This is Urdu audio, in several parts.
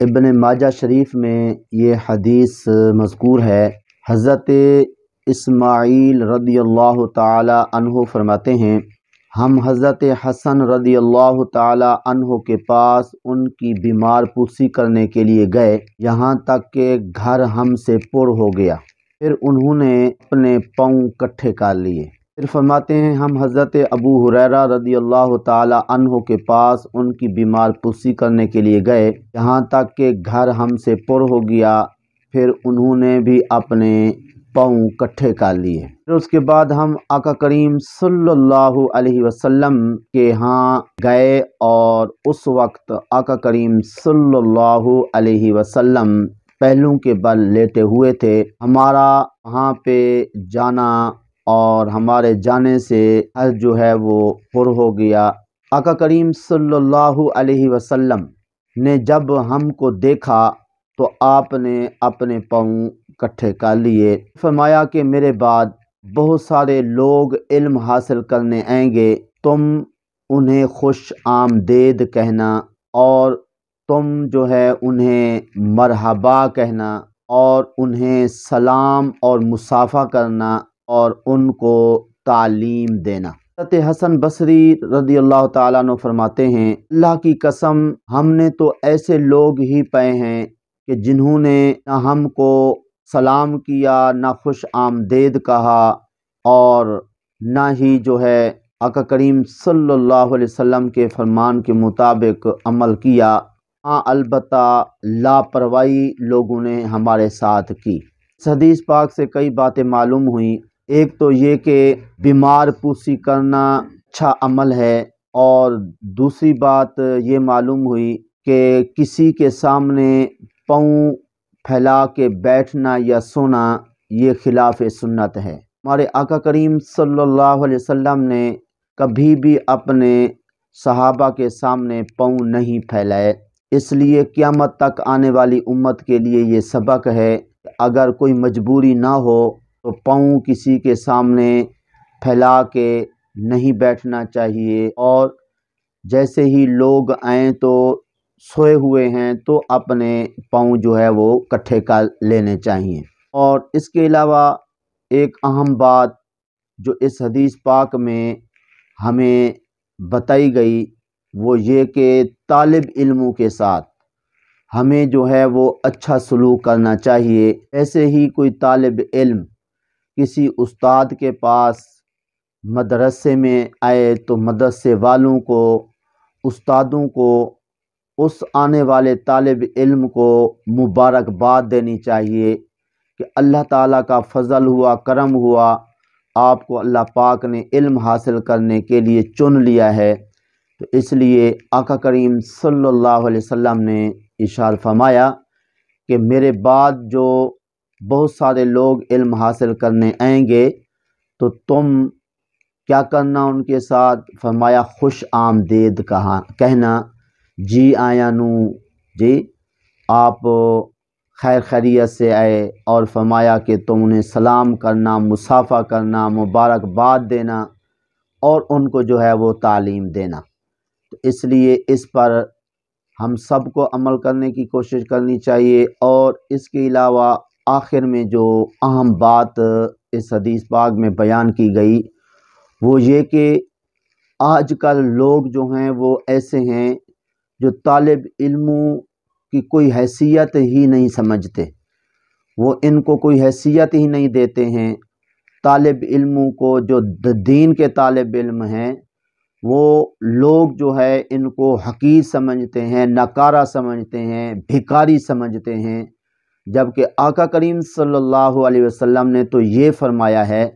ابن ماجہ شریف میں یہ حدیث مذکور ہے۔ حضرت اسماعیل رضی اللہ تعالی عنہ فرماتے ہیں، ہم حضرت حسن رضی اللہ تعالی عنہ کے پاس ان کی بیمار پرسی کرنے کے لیے گئے، یہاں تک کہ گھر ہم سے پر ہو گیا۔ پھر انہوں نے اپنے پاؤں کٹھے کر لیے۔ پھر فرماتے ہیں، ہم حضرت ابو ہریرہ رضی اللہ تعالی عنہ کے پاس ان کی بیمار پرسی کرنے کے لیے گئے، یہاں تک کہ گھر ہم سے پر ہو گیا۔ پھر انہوں نے بھی اپنے پاؤں کٹھے کر لیے۔ پھر اس کے بعد ہم آقا کریم صلی اللہ علیہ وسلم کے ہاں گئے، اور اس وقت آقا کریم صلی اللہ علیہ وسلم پہلوں کے بل لیٹے ہوئے تھے۔ ہمارا وہاں پہ جانا اور ہمارے جانے سے حج جو ہے وہ پر ہو گیا۔ آقا کریم صلی اللہ علیہ وسلم نے جب ہم کو دیکھا تو آپ نے اپنے پاؤں کٹھے کر لیے۔ فرمایا کہ میرے بعد بہت سارے لوگ علم حاصل کرنے آئیں گے، تم انہیں خوش آمدید کہنا، اور تم جو ہے انہیں مرحبا کہنا، اور انہیں سلام اور مصافحہ کرنا، اور ان کو تعلیم دینا۔ حضرت حسن بصری رضی اللہ تعالیٰ عنہ فرماتے ہیں، اللہ کی قسم ہم نے تو ایسے لوگ ہی پائے ہیں کہ جنہوں نے نہ ہم کو سلام کیا، نہ خوش آمدید کہا، اور نہ ہی جو ہے آقا کریم صلی اللہ علیہ وسلم کے فرمان کے مطابق عمل کیا۔ ہاں البتہ لاپرواہی لوگوں نے ہمارے ساتھ کی۔ اس حدیث پاک سے کئی باتیں معلوم ہوئیں۔ ایک تو یہ کہ بیمار پرسی کرنا اچھا عمل ہے، اور دوسری بات یہ معلوم ہوئی کہ کسی کے سامنے پاؤں پھیلا کے بیٹھنا یا سونا یہ خلاف سنت ہے۔ ہمارے آقا کریم صلی اللہ علیہ وسلم نے کبھی بھی اپنے صحابہ کے سامنے پاؤں نہیں پھیلائے۔ اس لیے قیامت تک آنے والی امت کے لیے یہ سبق ہے کہ اگر کوئی مجبوری نہ ہو تو پاؤں کسی کے سامنے پھیلا کے نہیں بیٹھنا چاہیے، اور جیسے ہی لوگ آئیں تو سوئے ہوئے ہیں تو اپنے پاؤں جو ہے وہ کٹھے کر لینے چاہیے۔ اور اس کے علاوہ ایک اہم بات جو اس حدیث پاک میں ہمیں بتائی گئی وہ یہ کہ طالب علموں کے ساتھ ہمیں جو ہے وہ اچھا سلوک کرنا چاہیے۔ ایسے ہی کوئی طالب علم کسی استاد کے پاس مدرسے میں آئے تو مدرسے والوں کو، استادوں کو، اس آنے والے طالب علم کو مبارکباد دینی چاہیے کہ اللہ تعالیٰ کا فضل ہوا، کرم ہوا، آپ کو اللہ پاک نے علم حاصل کرنے کے لیے چن لیا ہے۔ تو اس لیے آقا کریم صلی اللہ علیہ وسلم نے ارشاد فرمایا کہ میرے بعد جو بہت سارے لوگ علم حاصل کرنے آئیں گے تو تم کیا کرنا ان کے ساتھ؟ فرمایا خوش آمدید کہنا، جی آیا نو، جی آپ خیر خیریت سے آئے، اور فرمایا کہ تم انہیں سلام کرنا، مصافحہ کرنا، مبارکباد دینا، اور ان کو جو ہے وہ تعلیم دینا۔ تو اس لیے اس پر ہم سب کو عمل کرنے کی کوشش کرنی چاہیے۔ اور اس کے علاوہ آخر میں جو اہم بات اس حدیث پاک میں بیان کی گئی وہ یہ کہ آج کل لوگ جو ہیں وہ ایسے ہیں جو طالب علموں کی کوئی حیثیت ہی نہیں سمجھتے، وہ ان کو کوئی حیثیت ہی نہیں دیتے ہیں۔ طالب علموں کو، جو دین کے طالب علم ہیں، وہ لوگ جو ہے ان کو حقیر سمجھتے ہیں، ناکارہ سمجھتے ہیں، بھکاری سمجھتے ہیں، جبکہ آقا کریم صلی اللہ علیہ وسلم نے تو یہ فرمایا ہے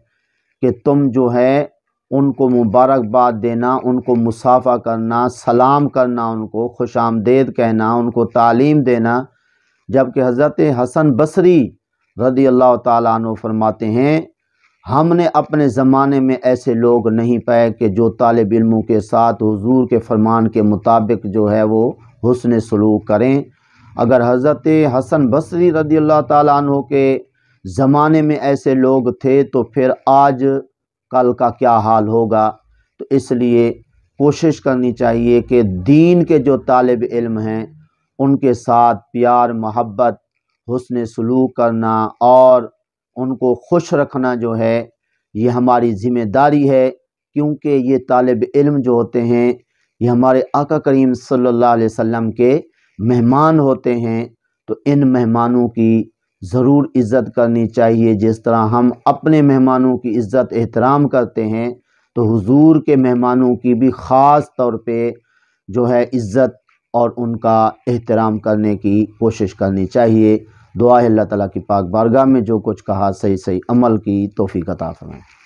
کہ تم جو ہے ان کو مبارکباد دینا، ان کو مصافحہ کرنا، سلام کرنا، ان کو خوش آمدید کہنا، ان کو تعلیم دینا۔ جبکہ حضرت حسن بصری رضی اللہ تعالیٰ عنہ فرماتے ہیں، ہم نے اپنے زمانے میں ایسے لوگ نہیں پائے کہ جو طالب علموں کے ساتھ حضور کے فرمان کے مطابق جو ہے وہ حسن سلوک کریں۔ اگر حضرت حسن بصری رضی اللہ تعالیٰ عنہ کے زمانے میں ایسے لوگ تھے تو پھر آج کل کا کیا حال ہوگا؟ تو اس لیے کوشش کرنی چاہیے کہ دین کے جو طالب علم ہیں ان کے ساتھ پیار محبت حسن سلوک کرنا اور ان کو خوش رکھنا جو ہے یہ ہماری ذمہ داری ہے، کیونکہ یہ طالب علم جو ہوتے ہیں یہ ہمارے آقا کریم صلی اللہ علیہ وسلم کے مہمان ہوتے ہیں، تو ان مہمانوں کی ضرور عزت کرنی چاہیے۔ جس طرح ہم اپنے مہمانوں کی عزت احترام کرتے ہیں تو حضور کے مہمانوں کی بھی خاص طور پہ جو ہے عزت اور ان کا احترام کرنے کی کوشش کرنی چاہیے۔ دعا ہے اللہ تعالیٰ کی پاک بارگاہ میں جو کچھ کہا صحیح عمل کی توفیق عطا فرمائے۔